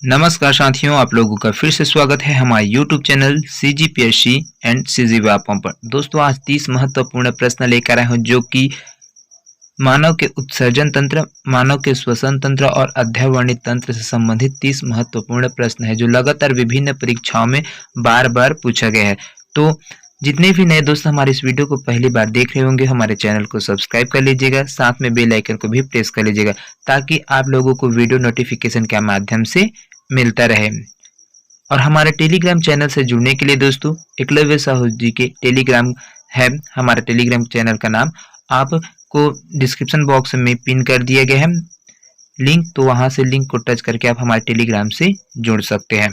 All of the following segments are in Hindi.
नमस्कार साथियों, आप लोगों का फिर से स्वागत है हमारे YouTube channel CGPSC and CG Vyapam पर। दोस्तों, आज 30 महत्वपूर्ण प्रश्न लेकर आए हूं जो कि मानव के उत्सर्जन तंत्र, मानव के श्वसन तंत्र और अध्यावरणीय तंत्र से संबंधित 30 महत्वपूर्ण प्रश्न है जो लगातार विभिन्न परीक्षाओं में बार बार पूछा गया है। तो जितने भी नए दोस्त हमारे इस वीडियो को पहली बार देख रहे होंगे, हमारे चैनल को सब्सक्राइब कर लीजिएगा, साथ में बेल आइकन को भी प्रेस कर लीजिएगा ताकि आप लोगों को वीडियो नोटिफिकेशन के माध्यम से मिलता रहे। और हमारे टेलीग्राम चैनल से जुड़ने के लिए दोस्तों, एकलव्य साहू जी के टेलीग्राम है, हमारे टेलीग्राम चैनल का नाम आपको डिस्क्रिप्शन बॉक्स में पिन कर दिया गया है लिंक, तो वहां से लिंक को टच करके आप हमारे टेलीग्राम से जुड़ सकते हैं।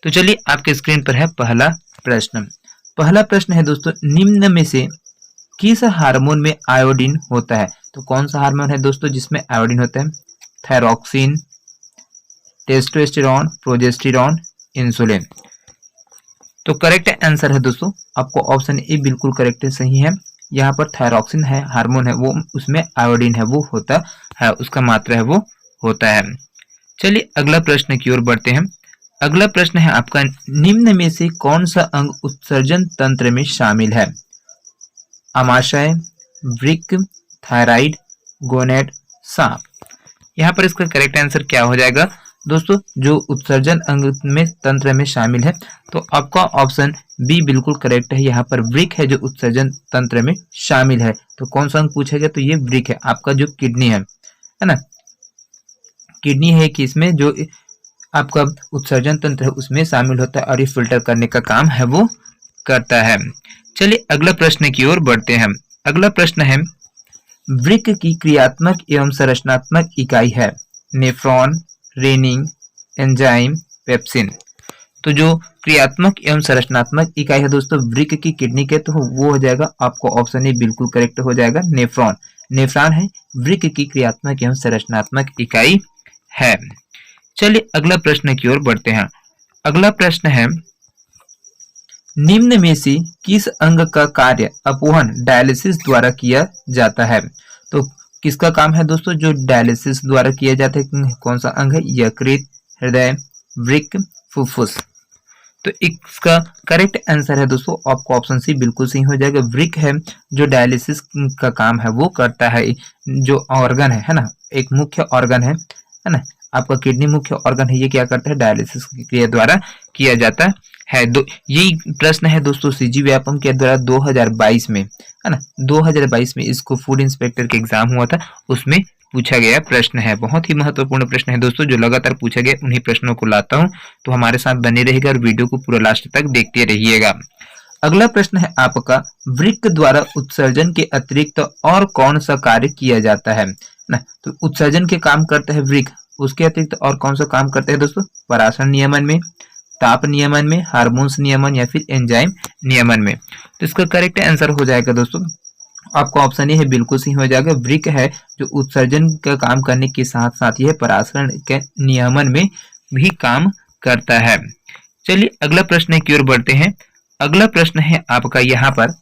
तो चलिए, आपके स्क्रीन पर है पहला प्रश्न। पहला प्रश्न है दोस्तों, निम्न में से किस हार्मोन में आयोडीन होता है? तो कौन सा हार्मोन है दोस्तों जिसमें आयोडीन होता है? Thyroxine, testosterone, progesterone, insulin. तो करेक्ट आंसर है दोस्तों आपको ऑप्शन ए बिल्कुल करेक्ट सही है। यहाँ पर थायरॉक्सिन है, हार्मोन है, वो उसमें आयोडीन है, वो होता है, उसका मात्रा है वो होता है। चलिए अगला प्रश्न की ओर बढ़ते हैं। अगला प्रश्न है आपका, निम्न में से कौन सा अंग उत्सर्जन तंत्र में शामिल है? आमाशय, वृक्क, थायराइड, गोनेड, सांप। यहाँ पर इसका करेक्ट आंसर क्या हो जाएगा दोस्तों? जो उत्सर्जन अंग में तंत्र में शामिल है, तो आपका ऑप्शन बी बिल्कुल करेक्ट है। यहाँ पर वृक्क है जो उत्सर्जन तंत्र में शामिल है। तो कौन सा अंग पूछा गया? तो ये वृक्क है, आपका जो किडनी है ना, किडनी है कि इसमें जो आपका उत्सर्जन तंत्र है उसमें शामिल होता है और ये फिल्टर करने का काम है वो करता है। चलिए अगला प्रश्न की ओर बढ़ते हैं। अगला प्रश्न है, वृक्क की क्रियात्मक एवं संरचनात्मक इकाई है नेफ्रॉन, रेनिंग, एंजाइम, पेप्सिन। तो जो क्रियात्मक एवं संरचनात्मक इकाई है दोस्तों वृक्क की किडनी के, तो वो हो जाएगा आपको ऑप्शन ए बिल्कुल करेक्ट हो जाएगा, नेफ्रॉन। नेफ्रॉन है वृक्क की क्रियात्मक एवं संरचनात्मक इकाई है। चलिए अगला प्रश्न की ओर बढ़ते हैं। अगला प्रश्न है, निम्न में से किस अंग का कार्य अपवहन डायलिसिस द्वारा किया जाता है? तो किसका काम है दोस्तों जो डायलिसिस द्वारा किया जाता है? कौन सा अंग है? यकृत, हृदय, वृक्क, फुफ्फुस। तो इसका करेक्ट आंसर है दोस्तों आपको ऑप्शन सी बिल्कुल सही हो जाएगा। वृक्क है जो डायलिसिस का काम है वो करता है। जो ऑर्गन है ना, एक मुख्य ऑर्गन है ना, आपका किडनी मुख्य ऑर्गन है, ये क्या करता है? डायलिसिस की क्रिया द्वारा किया जाता है। यही प्रश्न है दोस्तों सीजी व्यापम के द्वारा 2022 में, है ना, 2022 में इसको फूड इंस्पेक्टर के एग्जाम हुआ था, उसमें पूछा गया प्रश्न है। बहुत ही महत्वपूर्ण प्रश्न है दोस्तों जो लगातार पूछा गया, उन्हीं प्रश्नों को लाता हूं, तो हमारे साथ बने रहेगा और वीडियो को पूरा लास्ट तक देखते रहिएगा। अगला प्रश्न है आपका, वृक्क द्वारा उत्सर्जन के अतिरिक्त और कौन सा कार्य किया जाता है ना? तो उत्सर्जन के काम करता है वृक्क, उसके अतिरिक्त और कौन सा काम करते हैं दोस्तों? पराशरण नियमन में, ताप नियमन में, हार्मोन्स नियमन या फिर एंजाइम नियमन में। तो इसका करेक्ट आंसर हो जाएगा दोस्तों आपका ऑप्शन ये है, बिल्कुल सही हो जाएगा। वृक्क है जो उत्सर्जन का काम करने के साथ साथ यह पराशरण के नियमन में भी काम करता है। चलिए अगला प्रश्न की ओर बढ़ते हैं। अगला प्रश्न है आपका यहाँ पर,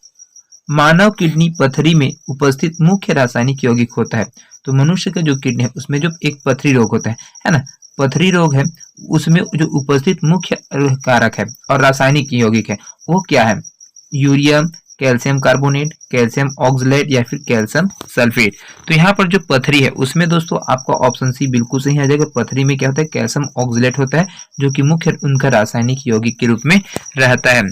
मानव किडनी पथरी में उपस्थित मुख्य रासायनिक यौगिक होता है। तो मनुष्य का जो किडनी है उसमें जो एक पथरी रोग होता है ना, पथरी रोग है, उसमें जो उपस्थित मुख्य कारक है और रासायनिक यौगिक है वो क्या है? Urea, calcium carbonate, calcium oxalate या फिर कैल्शियम सल्फेट। तो यहाँ पर जो पथरी है उसमें दोस्तों आपका ऑप्शन सी बिल्कुल सही आ जाएगा। पथरी में क्या होता है? कैल्शियम ऑक्सलेट होता है जो कि मुख्य उनका रासायनिक यौगिक के रूप में रहता है।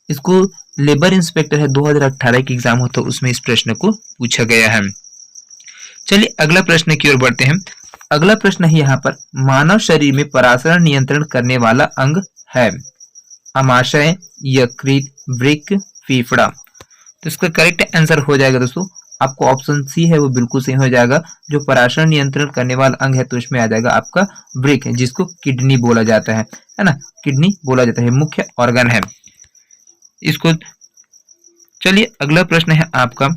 इसको लेबर इंस्पेक्टर है 2018 के एग्जाम होता है, उसमें इस प्रश्न को पूछा गया है। चलिए अगला प्रश्न की ओर बढ़ते हैं। अगला प्रश्न है यहाँ पर, मानव शरीर में पराशरण नियंत्रण करने वाला अंग है आमाशय, यकृत, वृक्क, फेफड़ा। तो इसका करेक्ट आंसर हो जाएगा दोस्तों आपको ऑप्शन सी है वो बिल्कुल सही हो जाएगा। जो पराशरण नियंत्रण करने वाला अंग है तो इसमें आ जाएगा आपका वृक्क, जिसको किडनी बोला जाता है ना, किडनी बोला जाता है, मुख्य ऑर्गन है इसको। चलिए अगला प्रश्न है आपका,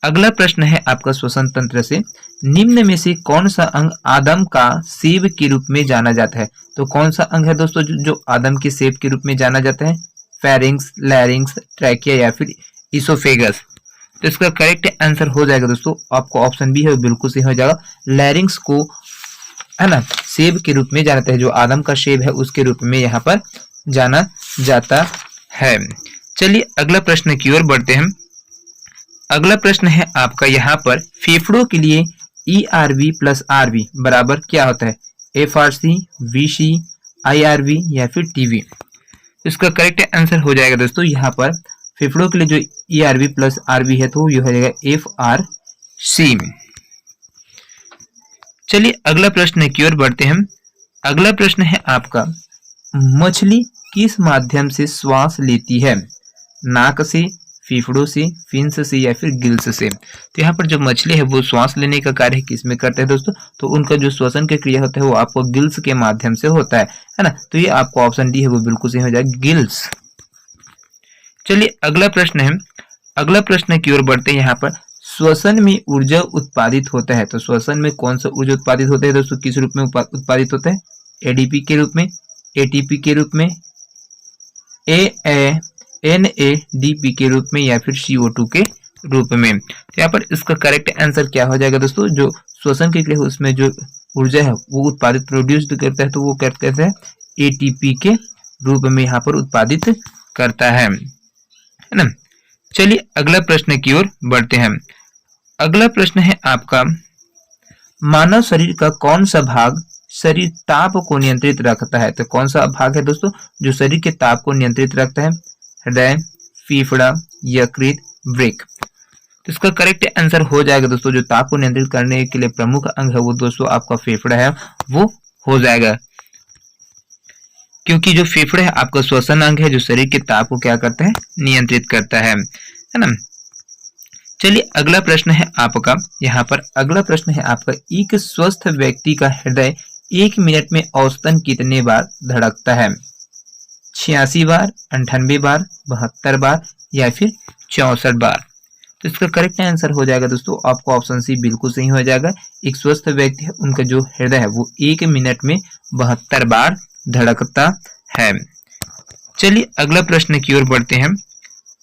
अगला प्रश्न है आपका श्वसन तंत्र से, निम्न में से कौन सा अंग आदम का सेब के रूप में जाना जाता है? तो कौन सा अंग है दोस्तों जो आदम के सेब के रूप में जाना जाता है? फेरिंग्स, लैरिंग्स, ट्रैकिया या फिर इसोफेगस। तो इसका करेक्ट आंसर हो जाएगा दोस्तों आपको ऑप्शन बी है बिल्कुल सही हो जाएगा। लैरिंग्स को है ना, सेब के रूप में जाना जाता है, जो आदम का सेब है उसके रूप में यहाँ पर जाना जाता है। चलिए अगला प्रश्न की ओर बढ़ते हैं। अगला प्रश्न है आपका यहाँ पर फेफड़ों के लिए ERV प्लस RV बराबर क्या होता है? FRC, VC, IRV या फिर TV? इसका करेक्ट आंसर हो जाएगा दोस्तों यहाँ पर फेफड़ों के लिए जो ERV प्लस RV है तो ये हो जाएगा FRC। चलिए अगला प्रश्न की ओर बढ़ते हैं। अगला प्रश्न है आपका मछली किस माध्यम से श्वास लेती है? नाक से, फेफड़ों से, फिन्स से या फिर गिल्स से? तो यहाँ पर जो मछली है वो श्वास लेने का कार्य किस में करते हैं दोस्तों? तो उनका जो श्वसन की क्रिया होता है वो आपको गिल्स के माध्यम से होता है ना। तो ये आपको ऑप्शन डी है वो बिल्कुल सही हो जाएगा, गिल्स। चलिए अगला प्रश्न है। अगला प्रश्न की ओर बढ़ते हैं। यहाँ पर श्वसन में ऊर्जा उत्पादित होता है, तो श्वसन में कौन सा ऊर्जा उत्पादित होता है दोस्तों? किस रूप में उत्पादित होता है? ADP के रूप में, ATP के रूप में, NADP के रूप में या फिर CO2 के रूप में? तो यहाँ पर इसका करेक्ट आंसर क्या हो जाएगा दोस्तों? जो श्वसन की क्रिया उसमें जो ऊर्जा है वो उत्पादित प्रोड्यूस्ड करता है तो वो क्या कहते हैं? ATP के रूप में यहाँ पर उत्पादित करता है ना। चलिए अगला प्रश्न की ओर बढ़ते हैं। अगला प्रश्न है आपका मानव शरीर का कौन सा भाग शरीर ताप को नियंत्रित रखता है? तो कौन सा भाग है दोस्तों जो शरीर के ताप को नियंत्रित रखता है? हृदय, फेफड़ा, यकृत, वृक्क? तो इसका करेक्ट आंसर हो जाएगा दोस्तों जो ताप को नियंत्रित करने के लिए प्रमुख अंग है वो दोस्तों आपका फेफड़ा है, वो हो जाएगा, क्योंकि जो फेफड़ा है आपका श्वसन अंग है जो शरीर के ताप को क्या करता है? नियंत्रित करता है ना। चलिए अगला प्रश्न है आपका। यहाँ पर अगला प्रश्न है आपका एक स्वस्थ व्यक्ति का हृदय 1 मिनट में औसतन कितने बार धड़कता है? 86 बार, 98 बार, 72 बार या फिर 64 बार? तो इसका करेक्ट आंसर हो जाएगा दोस्तों आपको ऑप्शन सी बिल्कुल सही हो जाएगा। एक स्वस्थ व्यक्ति है उनका जो हृदय है वो 1 मिनट में 72 बार धड़कता है। चलिए अगला प्रश्न की ओर बढ़ते हैं।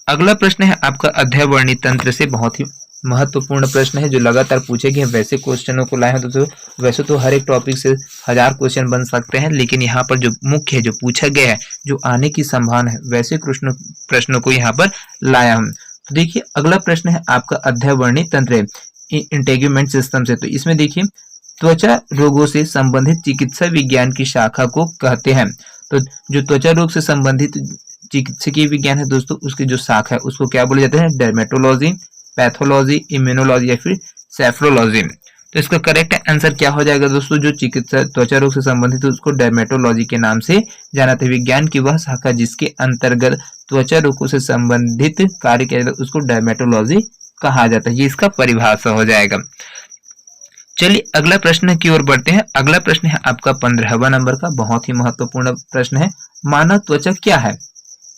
अगला प्रश्न है आपका अध्ययवर्णी तंत्र से बहुत ही महत्वपूर्ण प्रश्न है जो लगातार पूछे गए वैसे क्वेश्चनों को लाए हैं दोस्तों। वैसे तो हर एक टॉपिक से 1000 क्वेश्चन बन सकते हैं, लेकिन यहाँ पर जो मुख्य है जो पूछा गया है जो आने की संभावना है वैसे प्रश्नों को यहाँ पर लाया हम। तो देखिए अगला प्रश्न है आपका अध्ययवर्णी तंत्र इंटेग्यूमेंट सिस्टम से। तो इसमें देखिए त्वचा रोगों से संबंधित चिकित्सा विज्ञान की शाखा को कहते हैं। तो जो त्वचा रोग से संबंधित चिकित्सकीय विज्ञान है दोस्तों उसकी जो शाखा है उसको क्या बोले जाते हैं? डर्मेटोलॉजी, पैथोलॉजी, इम्यूनोलॉजी या फिर सेफ्रोलॉजी? तो इसका करेक्ट आंसर क्या हो जाएगा दोस्तों? जो चिकित्सा त्वचा रोग से संबंधित उसको डर्मेटोलॉजी के नाम से जाना जाता है। विज्ञान की वह शाखा जिसके अंतर्गत त्वचा रोगों से संबंधित कार्य किया जाता है उसको डर्मेटोलॉजी कहा जाता है। ये इसका परिभाषा हो जाएगा। चलिए अगला प्रश्न की ओर बढ़ते हैं। अगला प्रश्न है आपका 15वां नंबर का, बहुत ही महत्वपूर्ण प्रश्न है। मानव त्वचा क्या है?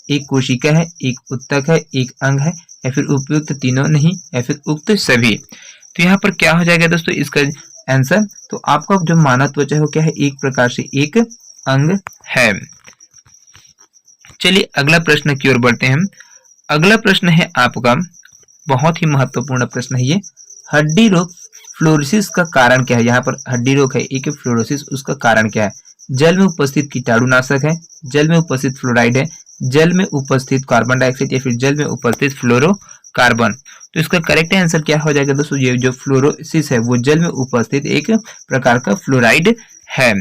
एक कोशिका है, एक उत्तक है, एक अंग है या फिर उपयुक्त तीनों नहीं या फिर उक्त सभी? तो यहाँ पर क्या हो जाएगा दोस्तों इसका आंसर? तो आपका जो मानव त्वचा है वो क्या है? एक प्रकार से एक अंग है। चलिए अगला प्रश्न की ओर बढ़ते हैं। अगला प्रश्न है आपका बहुत ही महत्वपूर्ण प्रश्न है ये, हड्डी रोग फ्लोरोसिस का कारण क्या है? यहाँ पर हड्डी रोग है एक फ्लोरोसिस, उसका कारण क्या है? जल में उपस्थित कीटाणुनाशक है, जल में उपस्थित फ्लोराइड है, जल में उपस्थित कार्बन डाइऑक्साइड या फिर जल में उपस्थित फ्लोरोकार्बन? तो इसका करेक्ट आंसर क्या हो जाएगा दोस्तों? ये जो फ्लोरोसिस है वो जल में उपस्थित एक प्रकार का फ्लोराइड है।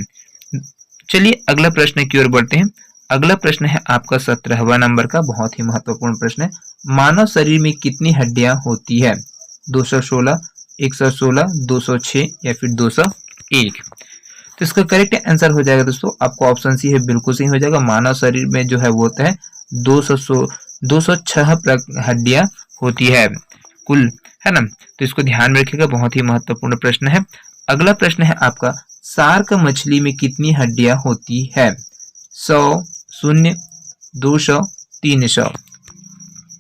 चलिए अगला प्रश्न की ओर बढ़ते हैं। अगला प्रश्न है आपका 17वां नंबर का, बहुत ही महत्वपूर्ण प्रश्न है। मानव शरीर में कितनी हड्डियां होती है? 216, 116, 206 या फिर 201? तो इसका करेक्ट आंसर हो जाएगा दोस्तों आपको ऑप्शन सी है बिल्कुल सही हो जाएगा। मानव शरीर में जो है वो होता है 206 हड्डियां होती है कुल, है ना। तो इसको ध्यान में रखिएगा, बहुत ही महत्वपूर्ण प्रश्न है। अगला प्रश्न है आपका शार्क मछली में कितनी हड्डियां होती है? 100, 0, 200, 300?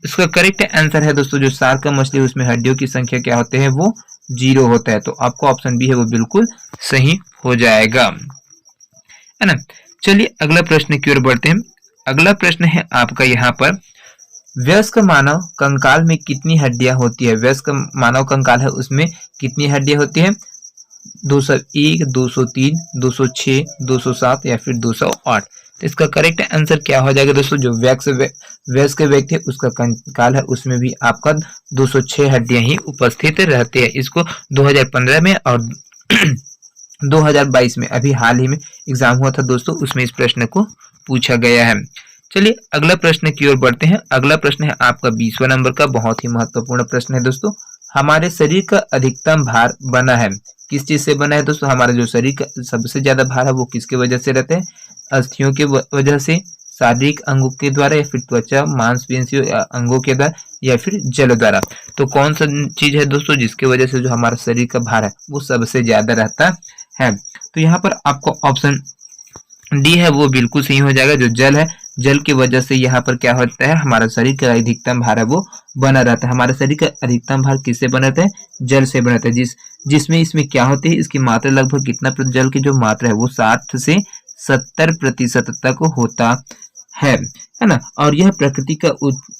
इसका करेक्ट आंसर है दोस्तों जो शार्क मछली उसमें हड्डियों की संख्या क्या होते हैं? वो 0 होता है। तो आपको ऑप्शन बी है वो बिल्कुल सही हो जाएगा, है ना। चलिए अगला प्रश्न की ओर बढ़ते हैं। अगला प्रश्न है आपका यहाँ पर वयस्क मानव कंकाल में कितनी हड्डियां होती है? वयस्क मानव कंकाल है उसमें कितनी हड्डियां होती है? 201, 203, 206, 207 या फिर 208। तो इसका करेक्ट आंसर क्या हो जाएगा दोस्तों? जो वयस्क व्यक्ति है उसका कंकाल है उसमें भी आपका 206 हड्डियां ही उपस्थित रहती है। इसको 2015 में और 2022 में अभी हाल ही में एग्जाम हुआ था दोस्तों, उसमें इस प्रश्न को पूछा गया है। चलिए अगला प्रश्न की ओर बढ़ते हैं। अगला प्रश्न है आपका 20वां नंबर का, बहुत ही महत्वपूर्ण प्रश्न है दोस्तों। हमारे शरीर का अधिकतम भार बना है, किस चीज से बना है दोस्तों? हमारा जो शरीर का सबसे ज्यादा भार है वो किसके वजह से रहता है? अस्थियों के वजह से, शारीरिक अंगों के द्वारा, या फिर त्वचा मांसपेशियों अंगों के द्वारा, या फिर जल द्वारा। तो कौन सा चीज है दोस्तों जिसके वजह से जो हमारा शरीर का भार है वो सबसे ज्यादा रहता है? तो यहाँ पर आपको ऑप्शन डी है वो बिल्कुल सही हो जाएगा। जो जल है, जल की वजह से यहाँ पर क्या होता है, हमारा शरीर का अधिकतम भार है वो बना रहता है। हमारे शरीर का अधिकतम भार किससे बना रहता है? जल से बना रहता है। जिसमें इसमें क्या होती है, इसकी मात्रा लगभग कितना, जल की जो मात्रा है वो 60 से 70% तक होता है ना। और यह प्रकृति का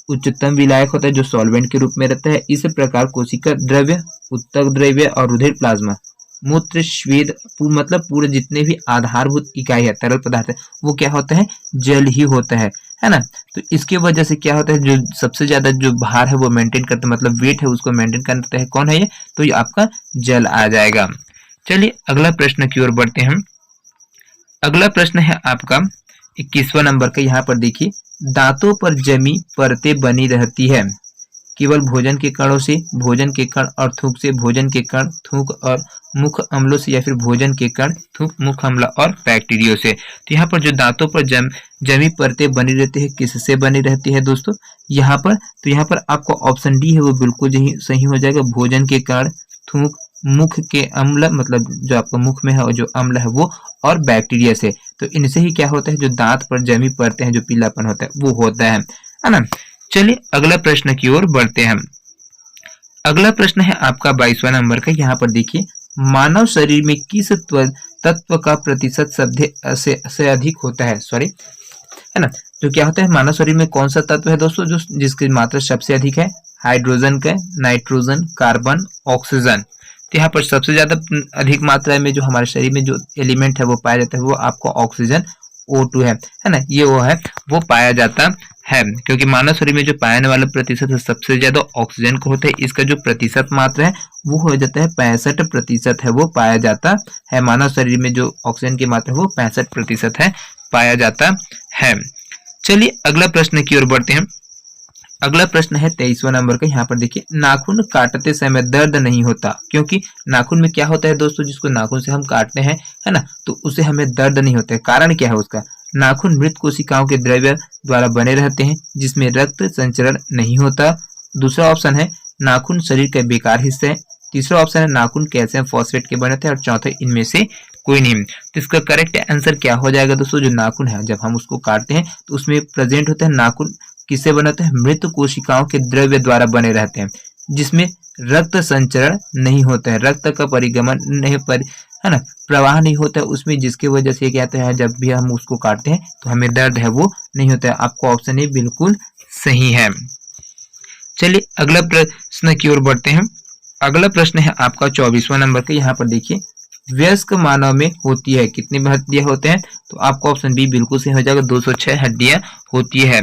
उच्चतम विलायक होता है जो सॉल्वेंट के रूप में रहता है। इस प्रकार कोशिका द्रव्य, उत्तक द्रव्य और रुधिर प्लाज्मा, मूत्र, स्वेद, मतलब पूरे जितने भी आधारभूत इकाई है, तरल पदार्थ है, वो क्या होता है? जल ही होता है ना। तो इसके वजह से क्या होता है, जो सबसे ज्यादा जो भार है वो मेंटेन करता है, मतलब वेट है उसको मेंटेन करता है, कौन है ये? तो ये आपका जल आ जाएगा। चलिए अगला प्रश्न की ओर बढ़ते हैं। अगला प्रश्न है आपका 21वां नंबर का। यहाँ पर देखिए, दांतों पर जमी परतें बनी रहती है केवल भोजन के कणों से, भोजन के कण और थूक से, भोजन के कण, थूक और मुख अम्लों से, या फिर भोजन के कण, थूक, मुख अम्ल और बैक्टीरिया से। तो यहाँ पर जो दांतों पर जमी परतें बनी रहती है किससे बनी रहती है दोस्तों? यहाँ पर तो यहाँ पर आपको ऑप्शन डी है वो बिल्कुल सही हो जाएगा। भोजन के कण, थूक, मुख के अम्ल, मतलब जो आपका मुख में है जो अम्ल है वो, और बैक्टीरिया से। तो इनसे ही क्या होता है, जो दांत पर जमी परतें हैं, जो पीलापन होता है वो होता है ना। चलिए अगला प्रश्न की ओर बढ़ते हैं। अगला प्रश्न है आपका 22वां नंबर का। यहाँ पर देखिए, मानव शरीर में किस तत्व का प्रतिशत से अधिक होता है, है ना। जो क्या होता है, मानव शरीर में कौन सा तत्व है दोस्तों जो जिसकी मात्रा सबसे अधिक है? हाइड्रोजन का, नाइट्रोजन, कार्बन, ऑक्सीजन। तो यहाँ पर सबसे ज्यादा अधिक मात्रा में जो हमारे शरीर में जो एलिमेंट है वो पाया जाता है वो आपको ऑक्सीजन O2 है ना। ये वो है वो पाया जाता है, क्योंकि मानव शरीर में जो पाने वाला प्रतिशत है सबसे ज्यादा ऑक्सीजन को होता है। इसका जो प्रतिशत मात्रा है वो हो जाता है 65% है, वो पाया जाता है। मानव शरीर में जो ऑक्सीजन की मात्रा है वो 65% है, पाया जाता है। चलिए अगला प्रश्न की ओर बढ़ते हैं। अगला प्रश्न है 23वां नंबर का। यहाँ पर देखिए, नाखून काटते समय दर्द नहीं होता, क्योंकि नाखून में क्या होता है दोस्तों, जिसको नाखून से हम काटते हैं, है ना, तो उसे हमें दर्द नहीं होता है। कारण क्या है उसका? नाखून मृत कोशिकाओं के द्रव्य द्वारा बने रहते हैं जिसमें रक्त संचरण नहीं होता। दूसरा ऑप्शन है नाखून शरीर का बेकार हिस्सा है। तीसरा ऑप्शन है नाखून कैल्शियम फॉस्फेट के बने थे, और चौथा इनमें से कोई नहीं। तो इसका करेक्ट आंसर क्या हो जाएगा दोस्तों? जो नाखून है जब हम उसको काटते हैं तो उसमें प्रेजेंट होता है, नाखून किससे बनाते हैं? मृत कोशिकाओं के द्रव्य द्वारा बने रहते हैं जिसमें रक्त संचरण नहीं होता है, रक्त का परिगमन नहीं है ना, प्रवाह नहीं होता है उसमें, जिसकी वजह से क्या कहते हैं जब भी हम उसको काटते हैं तो हमें दर्द है वो नहीं होता है। आपको ऑप्शन ए बिल्कुल सही है। चलिए अगला प्रश्न की ओर बढ़ते हैं। अगला प्रश्न है आपका 24वां नंबर का। यहाँ पर देखिए, वयस्क मानव में होती है कितनी हड्डियां होते हैं? तो आपको ऑप्शन बी बिल्कुल सही हो जाएगा, 206 हड्डियां होती है।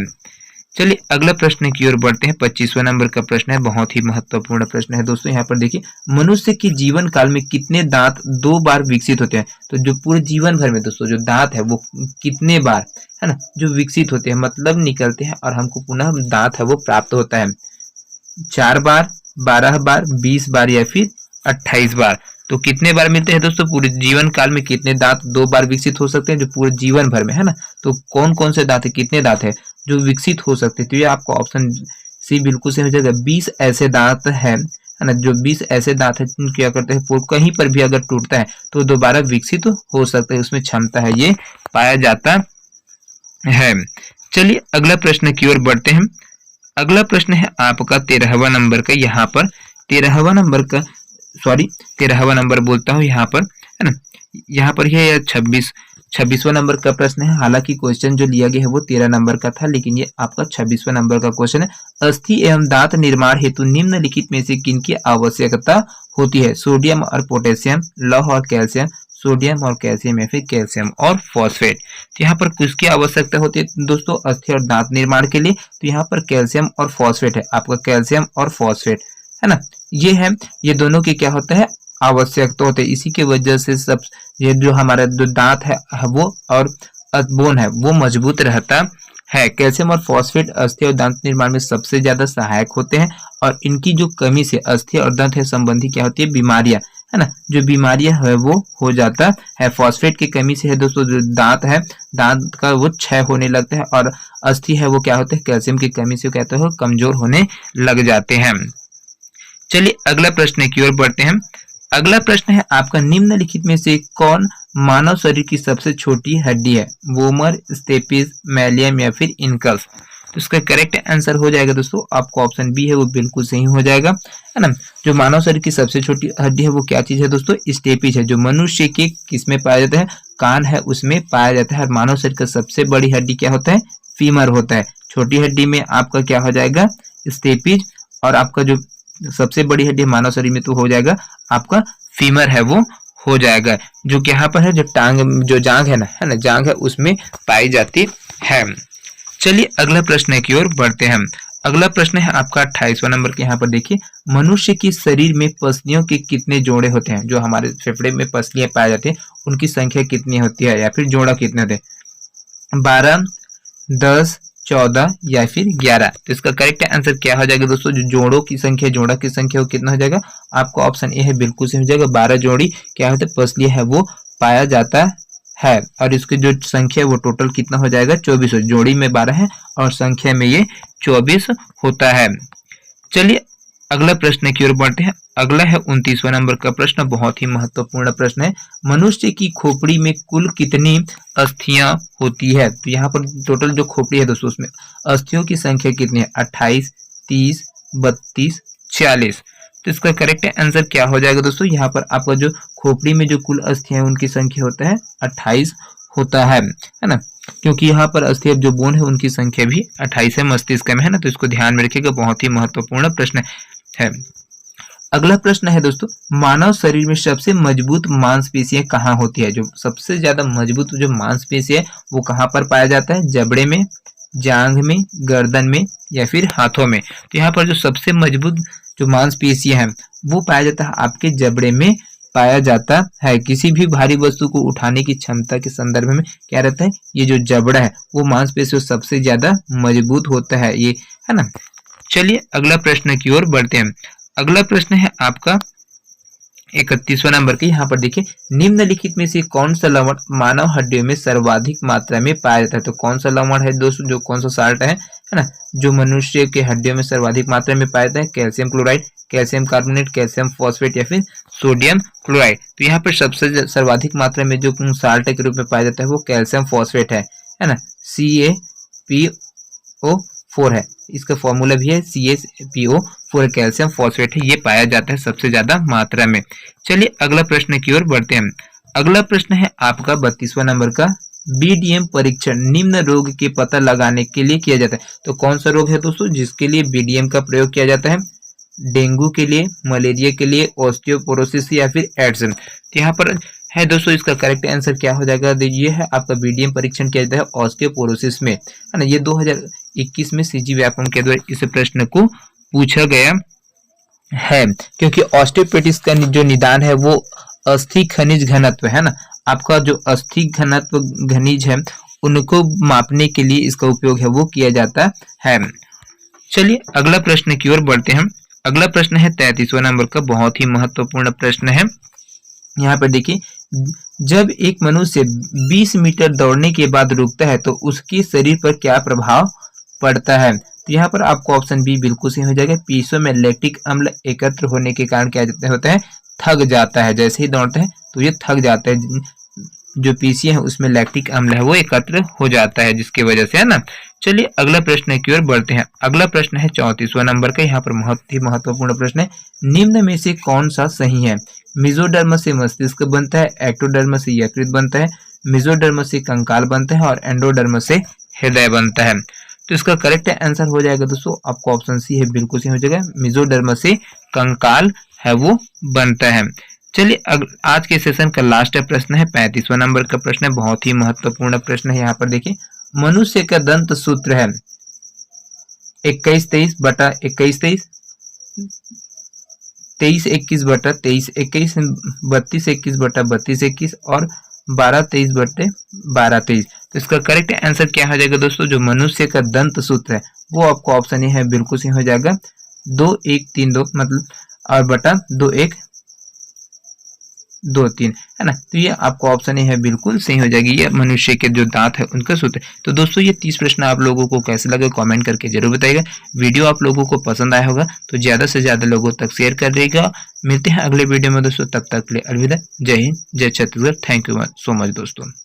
चलिए अगला प्रश्न की ओर बढ़ते हैं। 25वां नंबर का प्रश्न है, बहुत ही महत्वपूर्ण प्रश्न है दोस्तों। यहाँ पर देखिए, मनुष्य के जीवन काल में कितने दांत 2 बार विकसित होते हैं? तो जो पूरे जीवन भर में दोस्तों जो दांत है वो कितने बार, है ना, जो विकसित होते हैं, मतलब निकलते हैं और हमको पुनः दांत है वो प्राप्त होता है? 4 बार, 12 बार, 20 बार या फिर 28 बार। तो कितने बार मिलते हैं दोस्तों? पूरे जीवन काल में कितने दांत 2 बार विकसित हो सकते हैं जो पूरे जीवन भर में, है ना। तो कौन कौन से दांत है, कितने दांत है जो विकसित हो सकते हैं? तो ये आपको ऑप्शन सी बिल्कुल सही हो जाएगा। 20 ऐसे दांत है ना, जो 20 ऐसे दांत है क्या करते हैं, कहीं पर भी अगर टूटता है तो दोबारा विकसित हो सकता है, उसमें क्षमता है, ये पाया जाता है। चलिए अगला प्रश्न की ओर बढ़ते हैं। अगला प्रश्न है आपका 13वां नंबर का। यहाँ पर 13वां नंबर बोलता हूँ यहाँ पर, है ना। यहाँ पर है 26 26वां नंबर का प्रश्न है। हालांकि क्वेश्चन जो लिया गया है वो 13 नंबर का था, लेकिन ये आपका 26वां नंबर का क्वेश्चन है। अस्थि एवं दांत निर्माण हेतु निम्नलिखित में से किनकी आवश्यकता होती है? सोडियम और पोटेशियम, लौह और कैल्शियम, सोडियम और कैल्शियम या फिर कैल्शियम और फॉस्फेट। तो यहाँ पर किसकी आवश्यकता होती है दोस्तों अस्थि और दांत निर्माण के लिए? तो यहाँ पर कैल्शियम और फॉस्फेट है, आपका कैल्शियम और फॉस्फेट है ना, ये है, ये दोनों की क्या होता है आवश्यकता होते हैं। इसी की वजह से सब ये जो हमारा जो दांत है वो और बोन है वो मजबूत रहता है। कैल्शियम और फॉस्फेट अस्थि और दांत निर्माण में सबसे ज्यादा सहायक होते हैं, और इनकी जो कमी से अस्थि और दांत है संबंधी क्या होती है बीमारियां, है ना, जो बीमारियां है वो हो जाता है। फॉस्फेट की कमी से है दोस्तों जो दांत है, दांत का वो क्षय होने लगता है, और अस्थि है वो क्या होता है कैल्शियम की कमी से कहते हैं कमजोर होने लग जाते हैं। चलिए अगला प्रश्न की ओर बढ़ते हैं। अगला प्रश्न है आपका निम्नलिखित में से कौन मानव शरीर की सबसे छोटी हड्डी है? वोमर, स्टेपिस, मैलियम या फिर इनकस? तो इसका करेक्ट आंसर हो जाएगा दोस्तों आपको ऑप्शन बी है वो बिल्कुल सही हो जाएगा, है ना। जो मानव शरीर की सबसे छोटी हड्डी है वो क्या चीज है दोस्तों? स्टेपिस है, जो मनुष्य के किसमें पाया जाता है? कान है उसमें पाया जाता है। और मानव शरीर का सबसे बड़ी हड्डी क्या होता है? फीमर होता है। छोटी हड्डी में आपका क्या हो जाएगा? स्टेपिस, और आपका जो सबसे बड़ी हड्डी मानव शरीर में तो हो जाएगा आपका फीमर है वो हो जाएगा, जो कि यहाँ पर है जो टांग जो जांघ है ना, जांघ है उसमें पाई जाती है। चलिए अगला प्रश्न की ओर बढ़ते हैं। अगला प्रश्न है आपका 28वां नंबर के। यहाँ पर देखिए मनुष्य के शरीर में पसलियों के कितने जोड़े होते हैं? जो हमारे फेफड़े में पसलियां पाई जाती है उनकी संख्या कितनी होती है, या फिर जोड़ा कितने होते हैं? 12, 10, 14 या फिर 11? तो इसका करेक्ट आंसर क्या हो जाएगा दोस्तों? जो जोड़ों की संख्या, जोड़ा की संख्या वो कितना हो जाएगा? आपको ऑप्शन ए है बिल्कुल सही हो जाएगा। 12 जोड़ी क्या होता है पसलियां है वो पाया जाता है, और इसकी जो संख्या वो टोटल कितना हो जाएगा? 24। जोड़ी में 12 है और संख्या में ये 24 होता है। चलिए अगला प्रश्न की ओर बढ़ते हैं। अगला है 29वां नंबर का प्रश्न, बहुत ही महत्वपूर्ण प्रश्न है। मनुष्य की खोपड़ी में कुल कितनी अस्थियां होती है? तो यहाँ पर टोटल जो खोपड़ी है दोस्तों उसमें अस्थियों की संख्या कितनी है? 28, 30, 32, 40। तो इसका करेक्ट आंसर क्या हो जाएगा दोस्तों? यहाँ पर आपका जो खोपड़ी में जो कुल अस्थियां है उनकी संख्या होता है 28 होता है ना, क्योंकि यहाँ पर अस्थि जो बोन है उनकी संख्या भी 28 है मस्तिष्क में, है ना। तो इसको ध्यान में रखिएगा, बहुत ही महत्वपूर्ण प्रश्न है। अगला प्रश्न है दोस्तों, मानव शरीर में सबसे मजबूत मांसपेशियां कहाँ होती है? जो सबसे ज्यादा मजबूत जो मांसपेशी है वो कहाँ पर पाया जाता है? जबड़े में, जांघ में, गर्दन में या फिर हाथों में? तो यहाँ पर जो सबसे मजबूत जो मांसपेशियां हैं वो पाया जाता है आपके जबड़े में पाया जाता है। किसी भी भारी वस्तु को उठाने की क्षमता के संदर्भ में क्या रहता है? ये जो जबड़ा है वो मांसपेशी सबसे ज्यादा मजबूत होता है ये, है ना। चलिए अगला प्रश्न की ओर बढ़ते हैं। अगला प्रश्न है आपका 31वां नंबर के। यहाँ पर देखिए निम्नलिखित में से कौन सा लवण मानव हड्डियों में सर्वाधिक मात्रा में पाया जाता है? तो कौन सा लवण है दोस्तों, जो कौन सा साल्ट है ना, जो मनुष्य के हड्डियों में सर्वाधिक मात्रा में पाया जाता है? Calcium chloride, calcium carbonate, calcium phosphate या फिर सोडियम क्लोराइड? तो यहाँ पर सबसे सर्वाधिक मात्रा में जो साल्ट के रूप में पाया जाता है वो कैल्शियम फॉस्फेट है ना। CaPO4 है, इसका फॉर्मूला भी है CaPO4, कैल्शियम फॉस्फेट है, ये पाया जाता है सबसे ज्यादा मात्रा में। चलिए अगला प्रश्न की ओर बढ़ते हैं। अगला प्रश्न है आपका 32वां नंबर का। बीडीएम परीक्षण निम्न रोग के पता लगाने के लिए किया जाता है। तो कौन सा रोग है दोस्तों जिसके लिए बीडीएम का प्रयोग किया जाता है? डेंगू के लिए, मलेरिया के लिए, ऑस्टियोपोरोसिस या फिर एड्स? तो यहाँ पर है दोस्तों इसका करेक्ट आंसर क्या हो जाएगा? ये है आपका बीडीएम परीक्षण किया जाता है ऑस्टियोपोरोसिस में, है ना। ये 2021 में सीजी व्यापम के द्वारा इस प्रश्न को पूछा गया है, क्योंकि ऑस्टियोपेटिस का जो निदान है वो अस्थि खनिज घनत्व है ना। आपका जो अस्थि घनत्व खनिज है उनको मापने के लिए इसका उपयोग है वो किया जाता है। चलिए अगला प्रश्न की ओर बढ़ते हैं। अगला प्रश्न है 33वां नंबर का, बहुत ही महत्वपूर्ण प्रश्न है। यहाँ पर देखिए जब एक मनुष्य 20 मीटर दौड़ने के बाद रुकता है तो उसके शरीर पर क्या प्रभाव पड़ता है? तो यहाँ पर आपको ऑप्शन बी बिल्कुल सही हो जाएगा। पीसों में लैक्टिक अम्ल एकत्र होने के कारण क्या होता है? थक जाता है। जैसे ही दौड़ता है तो ये थक जाता है, जो पीसी है उसमें लैक्टिक अम्ल है वो एकत्र हो जाता है जिसकी वजह से, है ना। चलिए अगला प्रश्न की ओर बढ़ते हैं। अगला प्रश्न है 34वां नंबर का। यहाँ पर बहुत ही महत्वपूर्ण प्रश्न है, निम्न में से कौन सा सही है? मेसोडर्म से मस्तिष्क बनता है, एक्टोडर्म से यकृत बनता है, मेसोडर्म से कंकाल बनता है और एंडोडर्म से हृदय बनता है। तो इसका करेक्ट आंसर हो जाएगा दोस्तों आपको ऑप्शन सी है, बिल्कुल सही हो जाएगा। मेसोडर्म से कंकाल है वो बनता है। चलिए आज के सेशन का लास्ट प्रश्न है, 35वां नंबर का प्रश्न है, बहुत ही महत्वपूर्ण प्रश्न है। यहाँ पर देखिए, मनुष्य का दंत सूत्र है 21-23 बटा 21-23, 23-21 बटा 23-21, 32-21 बटा 32-21 और 12-23 बटे 12-23। तो इसका करेक्ट आंसर क्या हो जाएगा दोस्तों? जो मनुष्य का दंत सूत्र है वो आपको ऑप्शन ए है, बिल्कुल सही हो जाएगा 2132 मतलब और बटा 2123 है ना। तो ये आपको ऑप्शन ए है, बिल्कुल सही हो जाएगी। ये मनुष्य के जो दांत है उनका सूत्र। तो दोस्तों ये 30 प्रश्न आप लोगों को कैसे लगे कमेंट करके जरूर बताइएगा। वीडियो आप लोगों को पसंद आया होगा तो ज्यादा से ज्यादा लोगों तक शेयर कर देगा। मिलते हैं अगले वीडियो में दोस्तों, तब तक के लिए अलविदा। जय हिंद, जय Chhattisgarh. Thank you so much दोस्तों।